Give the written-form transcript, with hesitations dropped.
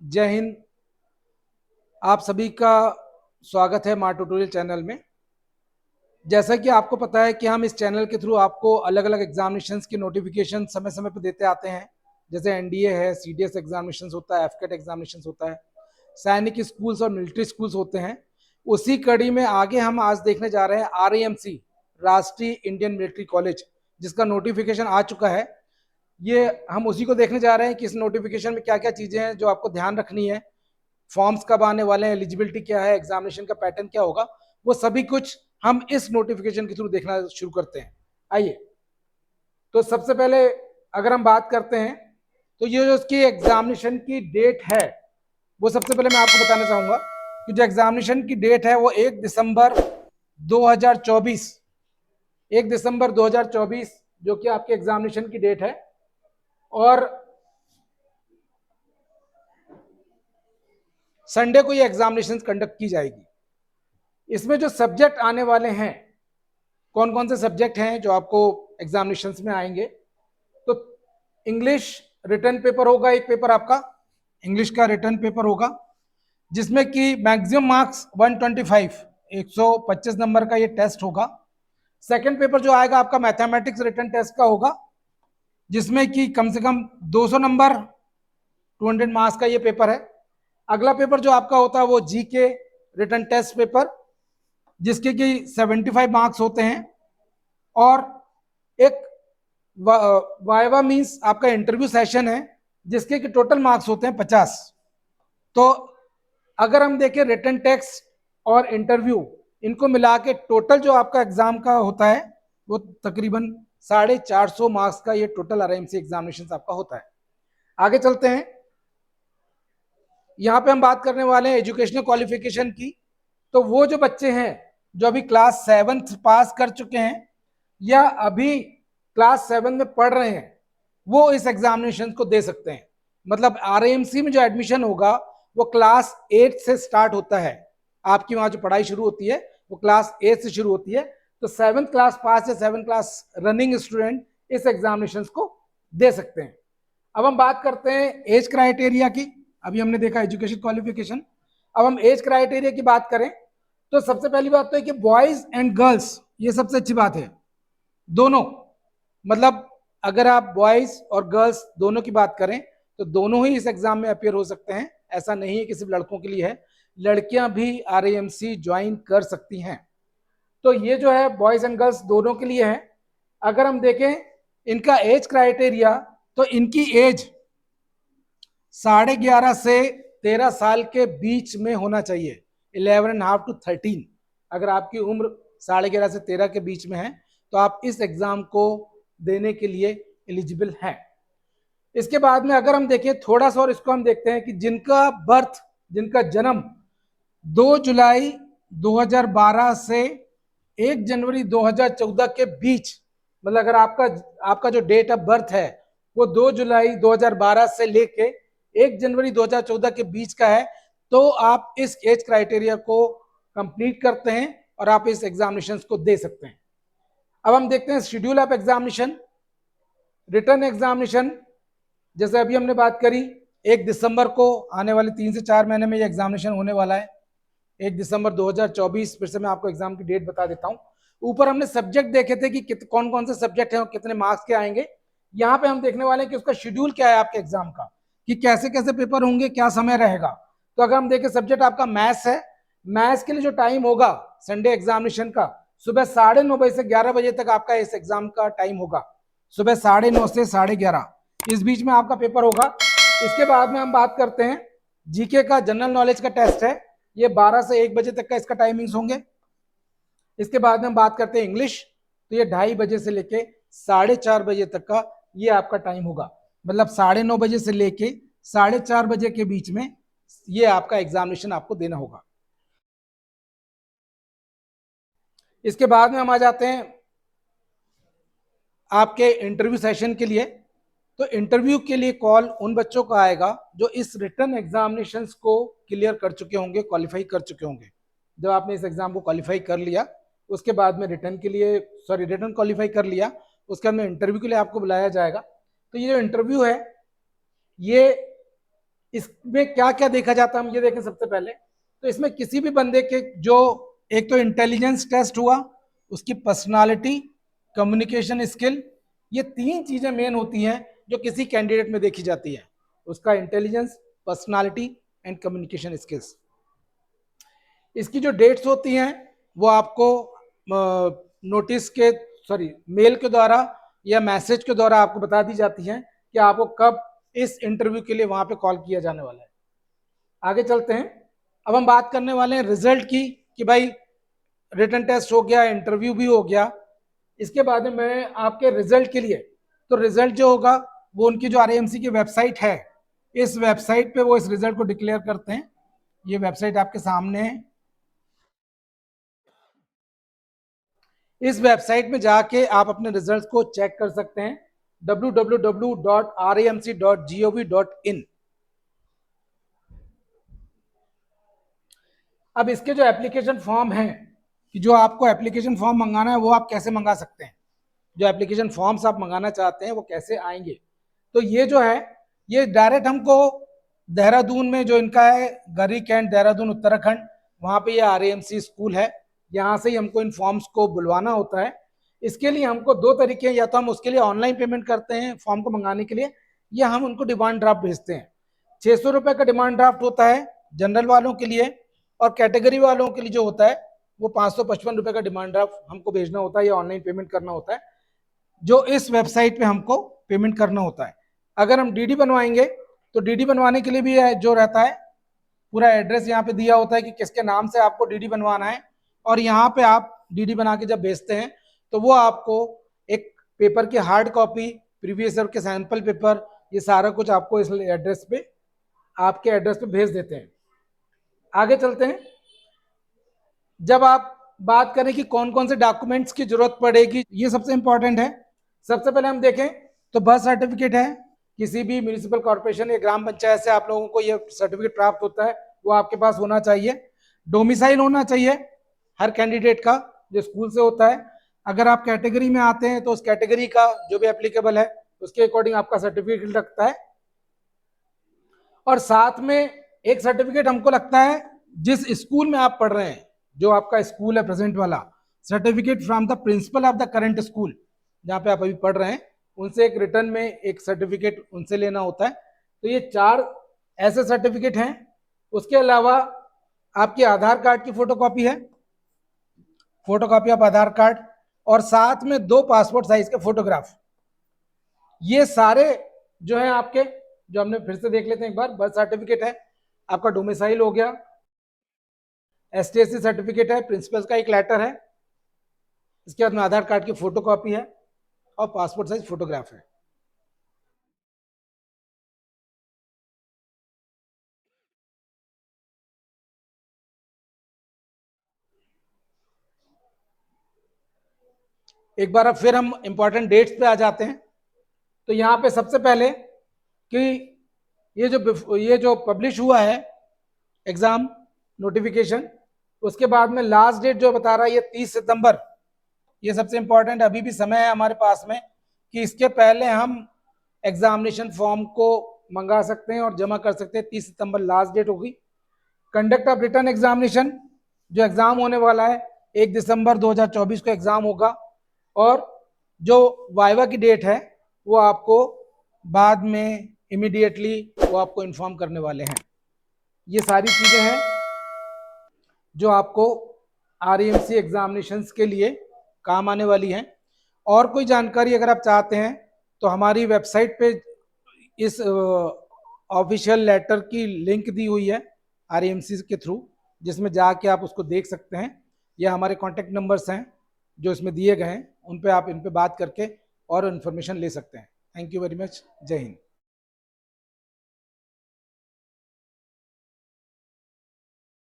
जय हिंद। आप सभी का स्वागत है मार ट्यूटोरियल चैनल में। जैसा कि आपको पता है कि हम इस चैनल के थ्रू आपको अलग अलग एग्जामिनेशंस की नोटिफिकेशन समय समय पर देते आते हैं। जैसे एनडीए है, सीडीएस एग्जामिनेशंस होता है, एफकेट एग्जामिनेशंस होता है, सैनिक स्कूल्स और मिलिट्री स्कूल्स होते हैं। उसी कड़ी में आगे हम आज देखने जा रहे हैं आरएएमसी, राष्ट्रीय इंडियन मिलिट्री कॉलेज, जिसका नोटिफिकेशन आ चुका है। ये हम उसी को देखने जा रहे हैं कि इस नोटिफिकेशन में क्या क्या चीजें हैं जो आपको ध्यान रखनी है, फॉर्म्स कब आने वाले हैं, एलिजिबिलिटी क्या है, एग्जामिनेशन का पैटर्न क्या होगा, वो सभी कुछ हम इस नोटिफिकेशन के थ्रू देखना शुरू करते हैं। आइए, तो सबसे पहले अगर हम बात करते हैं तो ये जो उसकी एग्जामिनेशन की डेट है, वो सबसे पहले मैं आपको बताना चाहूंगा कि जो एग्जामिनेशन की डेट है वो 1 दिसंबर 2024, 1 दिसंबर 2024 जो कि आपके एग्जामिनेशन की डेट है। और संडे को ये एग्जामिनेशन कंडक्ट की जाएगी। इसमें जो सब्जेक्ट आने वाले हैं, कौन कौन से सब्जेक्ट हैं जो आपको एग्जामिनेशंस में आएंगे, तो इंग्लिश रिटर्न पेपर होगा, एक पेपर आपका इंग्लिश का रिटर्न पेपर होगा जिसमें कि मैक्सिमम मार्क्स 125, 125 नंबर का ये टेस्ट होगा। सेकंड पेपर जो आएगा आपका मैथमेटिक्स रिटर्न टेस्ट का होगा, जिसमें कि कम से कम 200 नंबर, 200 मार्क्स का ये पेपर है। अगला पेपर जो आपका होता है वो जीके रिटर्न टेस्ट पेपर, जिसके कि 75 मार्क्स होते हैं। और एक वाइवा मींस आपका इंटरव्यू सेशन है, जिसके कि टोटल मार्क्स होते हैं 50। तो अगर हम देखें रिटर्न टेस्ट और इंटरव्यू, इनको मिला के टोटल जो आपका एग्जाम का होता है वो तकरीबन 450 मार्क्स का ये टोटल आरएमसी एग्जामिनेशन आपका होता है। आगे चलते हैं। यहाँ पे हम बात करने वाले हैं एजुकेशनल क्वालिफिकेशन की। तो वो जो बच्चे हैं जो अभी क्लास 7 पास कर चुके हैं या अभी क्लास 7 में पढ़ रहे हैं, वो इस एग्जामिनेशन को दे सकते हैं। मतलब आरएएमसी में जो एडमिशन होगा वो क्लास 8 से स्टार्ट होता है। आपकी वहां जो पढ़ाई शुरू होती है वो क्लास 8 से शुरू होती है। तो 7th क्लास पास या 7th क्लास रनिंग स्टूडेंट इस एग्जामिनेशन को दे सकते हैं। अब हम बात करते हैं एज क्राइटेरिया की। अभी हमने देखा एजुकेशन क्वालिफिकेशन, अब हम एज क्राइटेरिया की बात करें तो सबसे पहली बात तो है कि बॉयज एंड गर्ल्स, ये सबसे अच्छी बात है, दोनों, मतलब अगर आप बॉयज और गर्ल्स दोनों की बात करें तो दोनों ही इस एग्जाम में अपियर हो सकते हैं। ऐसा नहीं है कि सिर्फ लड़कों के लिए है, लड़कियां भी आरएएमसी ज्वाइन कर सकती हैं। तो ये जो है बॉयज एंड गर्ल्स दोनों के लिए है। अगर हम देखें इनका एज क्राइटेरिया, तो इनकी एज 11.5 से 13 साल के बीच में होना चाहिए, 11.5 to 13। अगर आपकी उम्र 11.5 से 13 के बीच में है तो आप इस एग्जाम को देने के लिए एलिजिबल हैं। इसके बाद में अगर हम देखें थोड़ा सा और इसको हम देखते हैं कि जिनका जन्म 2 जुलाई 2012 से 1 जनवरी 2014 के बीच, मतलब अगर आपका जो डेट ऑफ बर्थ है वो 2 जुलाई 2012 से लेके 1 जनवरी 2014 के बीच का है, तो आप इस एज क्राइटेरिया को कंप्लीट करते हैं और आप इस एग्जामिनेशन को दे सकते हैं। अब हम देखते हैं schedule of examination. Return examination, जैसे अभी हमने बात करी, 1 दिसंबर को आने वाले 3 से 4 महीने में ये एग्जामिनेशन होने वाला है, 1 दिसंबर 2024। फिर से मैं आपको एग्जाम की डेट बता देता हूं। ऊपर हमने सब्जेक्ट देखे थे कि कौन कौन से सब्जेक्ट हैं और कितने मार्क्स के आएंगे। यहाँ पे हम देखने वाले हैं कि उसका शेड्यूल क्या है आपके एग्जाम का, कि कैसे कैसे पेपर होंगे, क्या समय रहेगा। तो अगर हम देखें सब्जेक्ट आपका मैथ्स है, मैथ्स के लिए जो टाइम होगा संडे एग्जामिनेशन का, सुबह 9:30 बजे से 11 बजे तक आपका इस एग्जाम का टाइम होगा। सुबह 9:30 से 11:30 इस बीच में आपका पेपर होगा। इसके बाद में हम बात करते हैं जीके का, जनरल नॉलेज का टेस्ट है, ये 12 से 1 बजे तक का इसका टाइमिंग्स होंगे। इसके बाद में हम बात करते हैं इंग्लिश, तो ये 2:30 बजे से लेके 4:30 बजे तक का ये आपका टाइम होगा। मतलब 9:30 बजे से लेके 4:30 बजे के बीच में ये आपका एग्जामिनेशन आपको देना होगा। इसके बाद में हम आ जाते हैं आपके इंटरव्यू सेशन के लिए। तो इंटरव्यू के लिए कॉल उन बच्चों का आएगा जो इस रिटर्न एग्जामिनेशंस को क्लियर कर चुके होंगे, क्वालिफाई कर चुके होंगे। जब आपने इस एग्जाम को क्वालिफाई कर लिया, उसके बाद में रिटर्न क्वालिफाई कर लिया, उसके बाद में इंटरव्यू के लिए आपको बुलाया जाएगा। तो ये जो इंटरव्यू है ये इसमें क्या क्या देखा जाता है हम ये देखें सबसे पहले। तो इसमें किसी भी बंदे के जो एक तो इंटेलिजेंस टेस्ट हुआ, उसकी पर्सनालिटी, कम्युनिकेशन स्किल, ये तीन चीजें मेन होती हैं जो किसी कैंडिडेट में देखी जाती है, उसका intelligence, personality and communication skills. इसकी जो डेट्स होती हैं वो आपको नोटिस के मेल के द्वारा या मैसेज के द्वारा आपको बता दी जाती हैं कि आपको कब इस इंटरव्यू के लिए वहां पे कॉल किया जाने वाला है। आगे चलते हैं। अब हम बात करने वाले हैं रिजल्ट की, कि भाई रिटन टेस्ट हो गया, इंटरव्यू भी हो गया, इसके बाद में मैं आपके रिजल्ट के लिए, तो रिजल्ट जो होगा वो उनकी जो आरएएमसी की वेबसाइट है, इस वेबसाइट पे वो इस रिजल्ट को डिक्लेयर करते हैं। ये वेबसाइट आपके सामने है। इस वेबसाइट में जाके आप अपने रिजल्ट्स को चेक कर सकते हैं, www.ramc.gov.in। अब इसके जो एप्लीकेशन फॉर्म है, कि जो आपको एप्लीकेशन फॉर्म मंगाना है वो आप कैसे मंगा सकते हैं, जो एप्लीकेशन फॉर्म्स आप मंगाना चाहते हैं वो कैसे आएंगे, तो ये जो है ये डायरेक्ट हमको देहरादून में जो इनका है गरी कैंट देहरादून उत्तराखंड, वहाँ पे ये आरएएमसी स्कूल है, यहाँ से ही हमको इन फॉर्म्स को बुलवाना होता है। इसके लिए हमको दो तरीके हैं, या तो हम उसके लिए ऑनलाइन पेमेंट करते हैं फॉर्म को मंगाने के लिए, या हम उनको डिमांड ड्राफ्ट भेजते हैं। 600 रुपये का डिमांड ड्राफ्ट होता है जनरल वालों के लिए, और कैटेगरी वालों के लिए जो होता है वो 555 रुपये का डिमांड ड्राफ्ट हमको भेजना होता है या ऑनलाइन पेमेंट करना होता है, जो इस वेबसाइट पे हमको पेमेंट करना होता है। अगर हम डीडी बनवाएंगे तो डीडी बनवाने के लिए भी जो रहता है पूरा एड्रेस यहाँ पे दिया होता है कि किसके नाम से आपको डीडी बनवाना है, और यहाँ पे आप डीडी बना के जब भेजते हैं तो वो आपको एक पेपर की हार्ड कॉपी, प्रीवियस ईयर के सैंपल पेपर, ये सारा कुछ आपको इस एड्रेस पे, आपके एड्रेस पे भेज देते हैं। आगे चलते हैं। जब आप बात करें कि कौन कौन से डॉक्यूमेंट्स की जरूरत पड़ेगी, ये सबसे इंपॉर्टेंट है। सबसे पहले हम देखें तो बर्थ सर्टिफिकेट है, किसी भी म्यूनिसिपल कॉर्पोरेशन या ग्राम पंचायत से आप लोगों को ये सर्टिफिकेट प्राप्त होता है, वो आपके पास होना चाहिए। डोमिसाइल होना चाहिए हर कैंडिडेट का जो स्कूल से होता है। अगर आप कैटेगरी में आते हैं तो उस कैटेगरी का जो भी एप्लीकेबल है उसके अकॉर्डिंग आपका सर्टिफिकेट लगता है। और साथ में एक सर्टिफिकेट हमको लगता है जिस स्कूल में आप पढ़ रहे हैं, जो आपका स्कूल है प्रेजेंट वाला, certificate from the principle of the current school जहाँ पे आप अभी पढ़ रहे हैं, उनसे एक रिटर्न में एक सर्टिफिकेट उनसे लेना होता है। तो ये 4 ऐसे सर्टिफिकेट हैं। उसके अलावा आपकी आधार कार्ड की फोटोकॉपी है, फोटोकॉपी ऑफ आधार कार्ड, और साथ में 2 पासपोर्ट साइज के फोटोग्राफ। ये सारे जो है आपके, जो हमने फिर से देख लेते हैं एक बार। बर्थ सर्टिफिकेट है, आपका डोमिसाइल हो गया, एसटीएससी सर्टिफिकेट है, प्रिंसिपल का एक लेटर है, इसके बाद में आधार कार्ड की फोटोकॉपी है और पासपोर्ट साइज फोटोग्राफ है। एक बार अब फिर हम इंपॉर्टेंट डेट्स पे आ जाते हैं। तो यहाँ पे सबसे पहले कि ये जो पब्लिश हुआ है एग्जाम नोटिफिकेशन, उसके बाद में लास्ट डेट जो बता रहा है ये 30 सितंबर, ये सबसे इंपॉर्टेंट। अभी भी समय है हमारे पास में कि इसके पहले हम एग्जामिनेशन फॉर्म को मंगा सकते हैं और जमा कर सकते हैं। 30 सितंबर लास्ट डेट होगी। कंडक्ट ऑफ रिटर्न एग्जामिनेशन, जो एग्जाम होने वाला है 1 दिसंबर 2024 को एग्जाम होगा, और जो वाइवा की डेट है वो आपको बाद में इमीडिएटली वो आपको इन्फॉर्म करने वाले हैं। ये सारी चीज़ें हैं जो आपको आरएएमसी एग्जामिनेशंस के लिए काम आने वाली हैं। और कोई जानकारी अगर आप चाहते हैं तो हमारी वेबसाइट पे इस ऑफिशियल लेटर की लिंक दी हुई है आरएएमसी के थ्रू, जिसमें जाके आप उसको देख सकते हैं, या हमारे कॉन्टैक्ट नंबर्स हैं जो इसमें दिए गए हैं, उन पे आप इन पे बात करके और इन्फॉर्मेशन ले सकते हैं। Thank you very much. जय हिंद।